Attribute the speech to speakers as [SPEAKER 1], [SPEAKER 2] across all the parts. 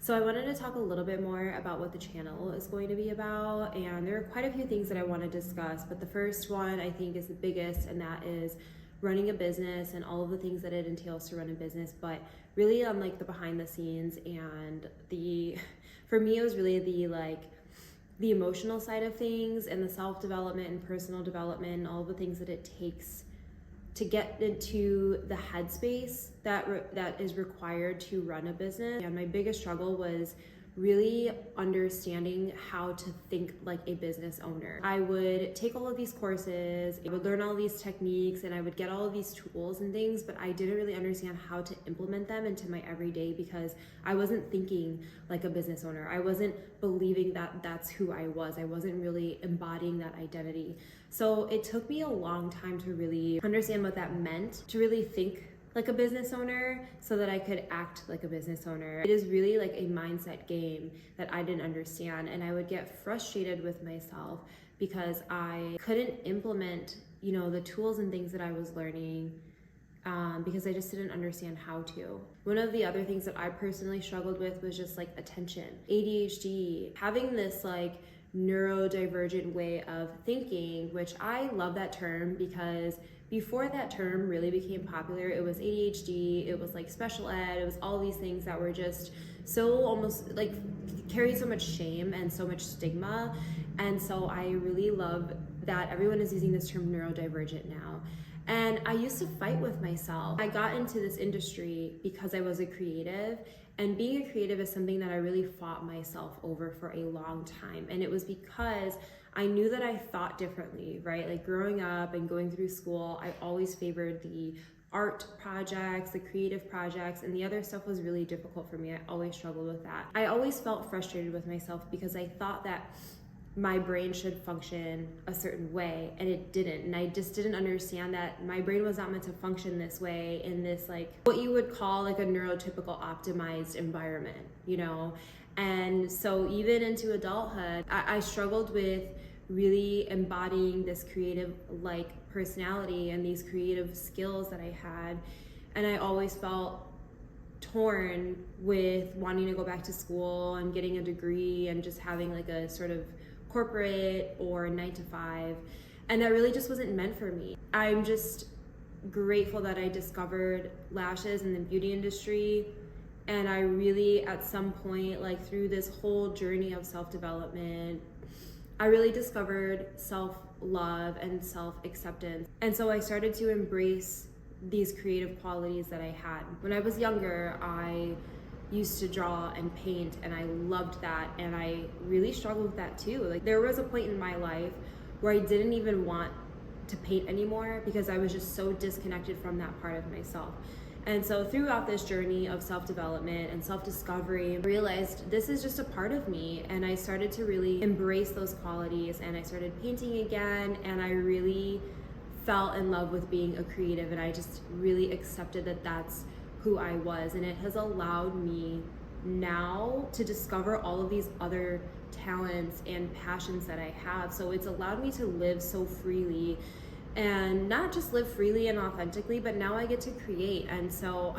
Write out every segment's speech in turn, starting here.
[SPEAKER 1] So I wanted to talk a little bit more about what the channel is going to be about, and there are quite a few things that I want to discuss, but the first one I think is the biggest, and that is running a business and all of the things that it entails to run a business, but really on like the behind the scenes and for me it was really the emotional side of things and the self-development and personal development and all the things that it takes to get into the headspace that is required to run a business. And my biggest struggle was really understanding how to think like a business owner. I would take all of these courses, I would learn all these techniques, and I would get all of these tools and things, but I didn't really understand how to implement them into my everyday because I wasn't thinking like a business owner. I wasn't believing that that's who I was. I wasn't really embodying that identity. So it took me a long time to really understand what that meant, to really think like a business owner so that I could act like a business owner. It is really like a mindset game that I didn't understand, and I would get frustrated with myself because I couldn't implement, the tools and things that I was learning because I just didn't understand how to. One of the other things that I personally struggled with was just like attention, ADHD, having this like neurodivergent way of thinking, which I love that term because before that term really became popular, it was ADHD, it was like special ed, it was all these things that were just so almost like carried so much shame and so much stigma. And so I really love that everyone is using this term neurodivergent now. And I used to fight with myself. I got into this industry because I was a creative, and being a creative is something that I really fought myself over for a long time. And it was because I knew that I thought differently, right? Like growing up and going through school, I always favored the art projects, the creative projects, and the other stuff was really difficult for me. I always struggled with that. I always felt frustrated with myself because I thought that my brain should function a certain way, and it didn't. And I just didn't understand that my brain was not meant to function this way in this like what you would call like a neurotypical optimized environment, And so even into adulthood, I struggled with really embodying this creative like personality and these creative skills that I had. And I always felt torn with wanting to go back to school and getting a degree and just having like a sort of corporate or 9-to-5, and that really just wasn't meant for me. I'm just grateful that I discovered lashes in the beauty industry, and I really at some point like through this whole journey of self-development, I really discovered self-love and self-acceptance. And so I started to embrace these creative qualities that I had. When I was younger, I used to draw and paint, and I loved that, and I really struggled with that too. Like there was a point in my life where I didn't even want to paint anymore because I was just so disconnected from that part of myself. And so throughout this journey of self-development and self-discovery, I realized this is just a part of me, and I started to really embrace those qualities, and I started painting again, and I really fell in love with being a creative, and I just really accepted that that's who I was. And it has allowed me now to discover all of these other talents and passions that I have. So it's allowed me to live so freely, and not just live freely and authentically, but now I get to create. And so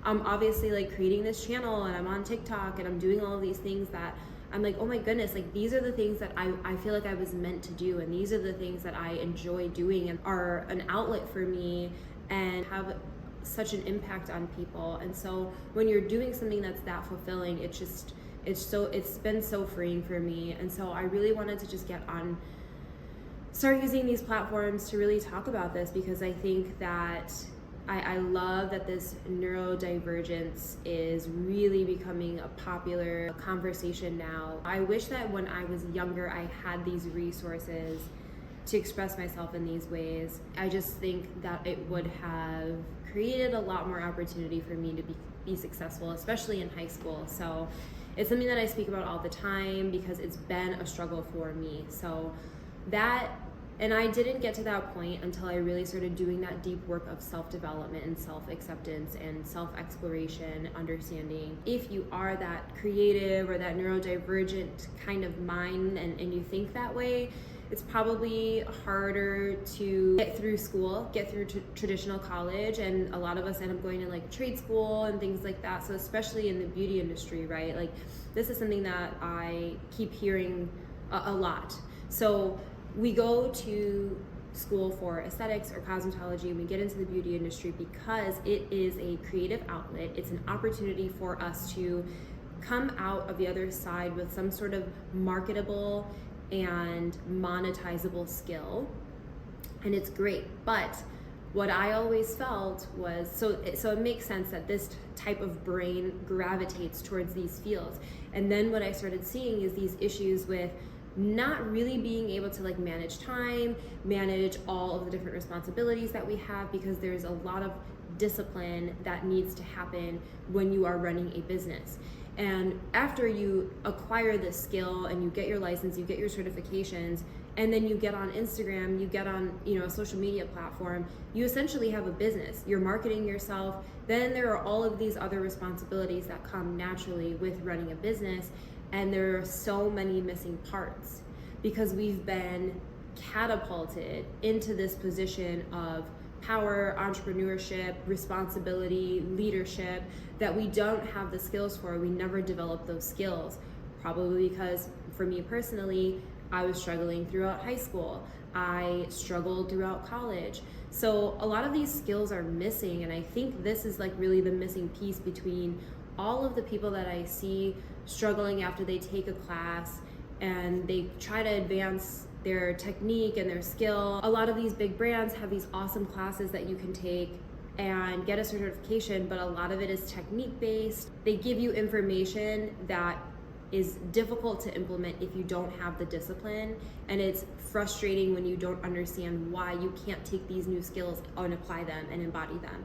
[SPEAKER 1] I'm obviously like creating this channel, and I'm on TikTok, and I'm doing all of these things that I'm like, oh my goodness, like these are the things that I feel like I was meant to do, and these are the things that I enjoy doing and are an outlet for me and have such an impact on people. And so when you're doing something that's that fulfilling, it's been so freeing for me. And so I really wanted to just start using these platforms to really talk about this, because I think that I love that this neurodivergence is really becoming a popular conversation now. I wish that when I was younger, I had these resources to express myself in these ways. I just think that it would have created a lot more opportunity for me to be successful, especially in high school. So it's something that I speak about all the time because it's been a struggle for me. So and I didn't get to that point until I really started doing that deep work of self-development and self-acceptance and self-exploration, understanding if you are that creative or that neurodivergent kind of mind and you think that way, It's probably harder to get through school, get through traditional college, and a lot of us end up going to like trade school and things like that. So especially in the beauty industry, right? Like this is something that I keep hearing a lot. So we go to school for aesthetics or cosmetology and we get into the beauty industry because it is a creative outlet. It's an opportunity for us to come out of the other side with some sort of marketable and monetizable skill, and it's great. But what I always felt was, so it makes sense that this type of brain gravitates towards these fields. And then what I started seeing is these issues with not really being able to like manage time, manage all of the different responsibilities that we have, because there's a lot of discipline that needs to happen when you are running a business. And after you acquire this skill and you get your license, you get your certifications, and then you get on Instagram, you get on, a social media platform, you essentially have a business. You're marketing yourself. Then there are all of these other responsibilities that come naturally with running a business. And there are so many missing parts because we've been catapulted into this position of power, entrepreneurship, responsibility, leadership that we don't have the skills for. We never developed those skills, probably because for me personally, I was struggling throughout high school. I struggled throughout college. So a lot of these skills are missing, and I think this is like really the missing piece between all of the people that I see struggling after they take a class and they try to advance their technique and their skill. A lot of these big brands have these awesome classes that you can take and get a certification, but a lot of it is technique based. They give you information that is difficult to implement if you don't have the discipline, and it's frustrating when you don't understand why you can't take these new skills and apply them and embody them.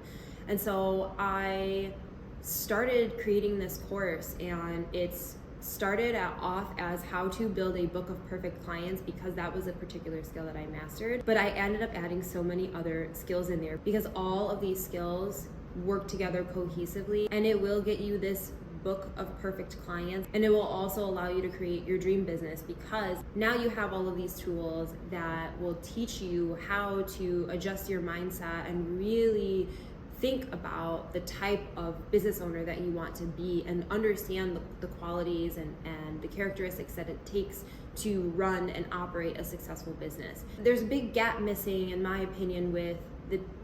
[SPEAKER 1] And so I started creating this course, and it's started off as how to build a book of perfect clients because that was a particular skill that I mastered. But I ended up adding so many other skills in there because all of these skills work together cohesively, and it will get you this book of perfect clients, and it will also allow you to create your dream business because now you have all of these tools that will teach you how to adjust your mindset and really think about the type of business owner that you want to be and understand the qualities and the characteristics that it takes to run and operate a successful business. There's a big gap missing, in my opinion,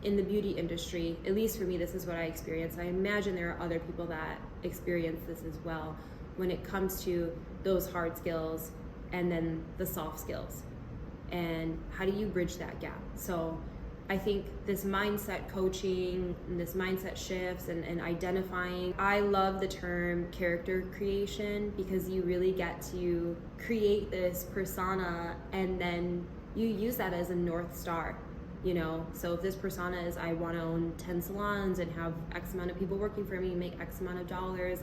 [SPEAKER 1] in the beauty industry. At least for me, this is what I experienced. I imagine there are other people that experience this as well when it comes to those hard skills and then the soft skills. And how do you bridge that gap? So I think this mindset coaching and this mindset shifts and identifying, I love the term character creation because you really get to create this persona and then you use that as a North Star. So if this persona is I want to own 10 salons and have X amount of people working for me, make X amount of dollars,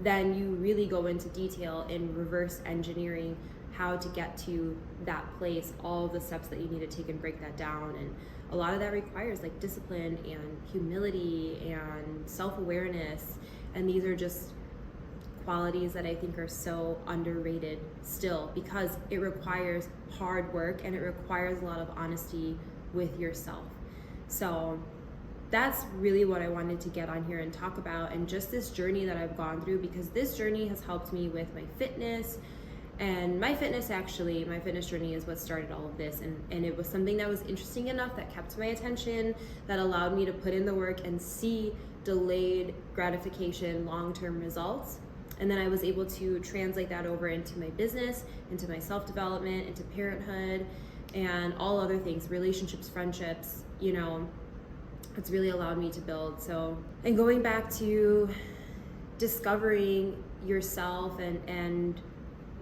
[SPEAKER 1] then you really go into detail in reverse engineering how to get to that place, all the steps that you need to take and break that down. And a lot of that requires discipline and humility and self-awareness. And these are just qualities that I think are so underrated still because it requires hard work and it requires a lot of honesty with yourself. So that's really what I wanted to get on here and talk about, and just this journey that I've gone through, because this journey has helped me with my fitness. And my fitness journey is what started all of this, and it was something that was interesting enough that kept my attention, that allowed me to put in the work and see delayed gratification, long-term results. And then I was able to translate that over into my business, into my self-development, into parenthood, and all other things, relationships, friendships, it's really allowed me to build. So, and going back to discovering yourself and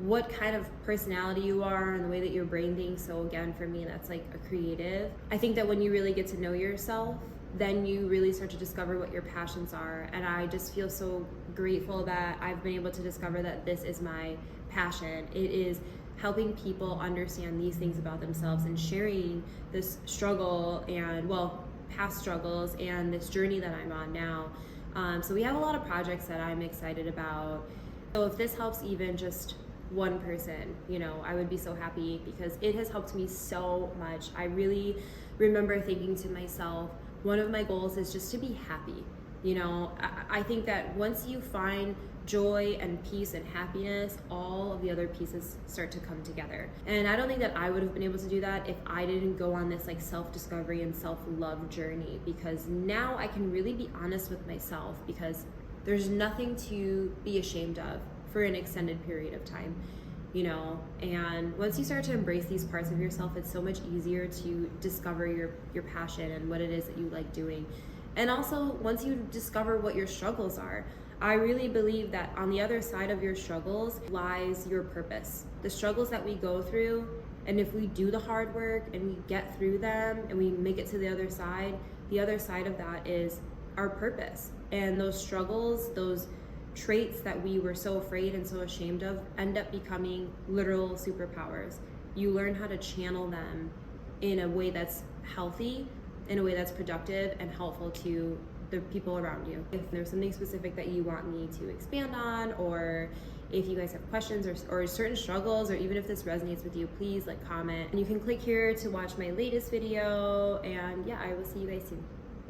[SPEAKER 1] what kind of personality you are and the way that your brain thinks. So again, for me, that's like a creative. I think that when you really get to know yourself, then you really start to discover what your passions are. And I just feel so grateful that I've been able to discover that this is my passion. It is helping people understand these things about themselves and sharing this struggle and, past struggles and this journey that I'm on now. So we have a lot of projects that I'm excited about. So if this helps even just one person, you know, I would be so happy, because it has helped me so much. I really remember thinking to myself, one of my goals is just to be happy. You know, I think that once you find joy and peace and happiness, all of the other pieces start to come together. And I don't think that I would have been able to do that if I didn't go on this like self-discovery and self-love journey, because now I can really be honest with myself, because there's nothing to be ashamed of for an extended period of time, you know. And once you start to embrace these parts of yourself, it's so much easier to discover your passion and what it is that you like doing. And also, once you discover what your struggles are, I really believe that on the other side of your struggles lies your purpose. The struggles that we go through, and if we do the hard work and we get through them and we make it to the other side of that is our purpose. And those struggles, those traits that we were so afraid and so ashamed of, end up becoming literal superpowers. You learn how to channel them in a way that's healthy, in a way that's productive and helpful to the people around you. If there's something specific that you want me to expand on, or if you guys have questions or certain struggles, or even if this resonates with you, please comment. And you can click here to watch my latest video. And yeah, I will see you guys soon.